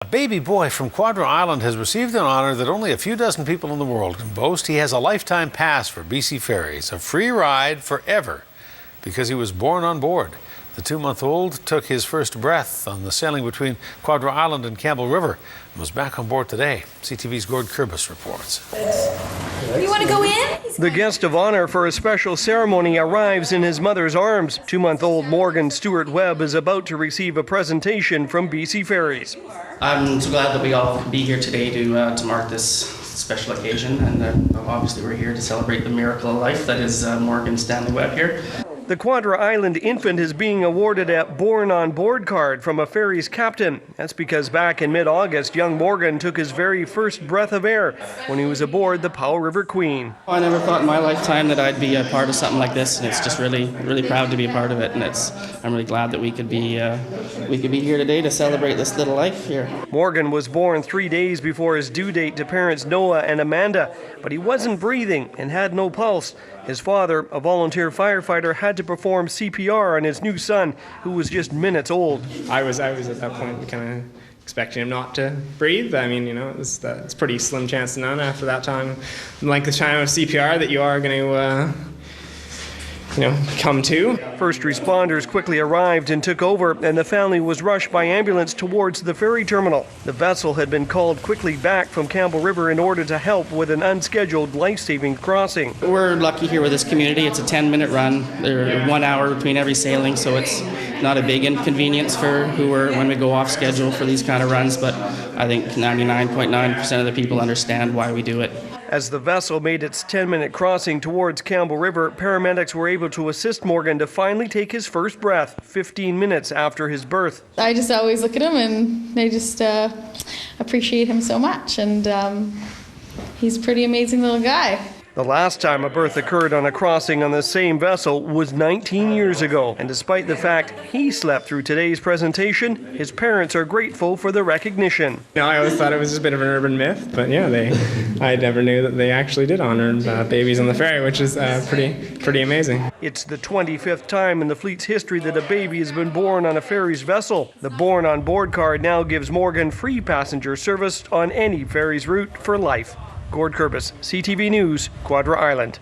A baby boy from Quadra Island has received an honor that only a few dozen people in the world can boast. He has a lifetime pass for BC Ferries, a free ride forever, because he was born on board. The 2-month-old took his first breath on the sailing between Quadra Island and Campbell River and was back on board today. CTV's Gord Kurbis reports. You want to go in? The guest of honor for a special ceremony arrives in his mother's arms. 2-month-old Morgan Stewart-Webb is about to receive a presentation from BC Ferries. I'm so glad that we all could be here today to mark this special occasion, and obviously we're here to celebrate the miracle of life that is Morgan Stanley Webb here. The Quadra Island infant is being awarded a Born on Board card from a ferry's captain. That's because back in mid-August, young Morgan took his very first breath of air when he was aboard the Powell River Queen. I never thought in my lifetime that I'd be a part of something like this, and it's just really proud to be a part of it. And I'm really glad that we could be here today to celebrate this little life here. Morgan was born 3 days before his due date to parents Noah and Amanda, but he wasn't breathing and had no pulse. His father, a volunteer firefighter, had to perform CPR on his new son, who was just minutes old. I was at that point kind of expecting him not to breathe. I mean, it's pretty slim chance to none after that time, length of time of CPR that you are going to come to. First responders quickly arrived and took over, and the family was rushed by ambulance towards the ferry terminal. The vessel had been called quickly back from Campbell River in order to help with an unscheduled life-saving crossing. We're lucky here with this community. It's a 10-minute run. There's 1 hour between every sailing, so it's not a big inconvenience for when we go off schedule for these kind of runs, but I think 99.9% of the people understand why we do it. As the vessel made its 10-minute crossing towards Campbell River, paramedics were able to assist Morgan to finally take his first breath 15 minutes after his birth. I just always look at him and I just appreciate him so much, and he's a pretty amazing little guy. The last time a birth occurred on a crossing on the same vessel was 19 years ago, and despite the fact he slept through today's presentation, his parents are grateful for the recognition. I always thought it was just a bit of an urban myth, but yeah, I never knew that they actually did honor babies on the ferry, which is pretty amazing. It's the 25th time in the fleet's history that a baby has been born on a ferry's vessel. The Born on Board card now gives Morgan free passenger service on any ferry's route for life. Gord Kurbis, CTV News, Quadra Island.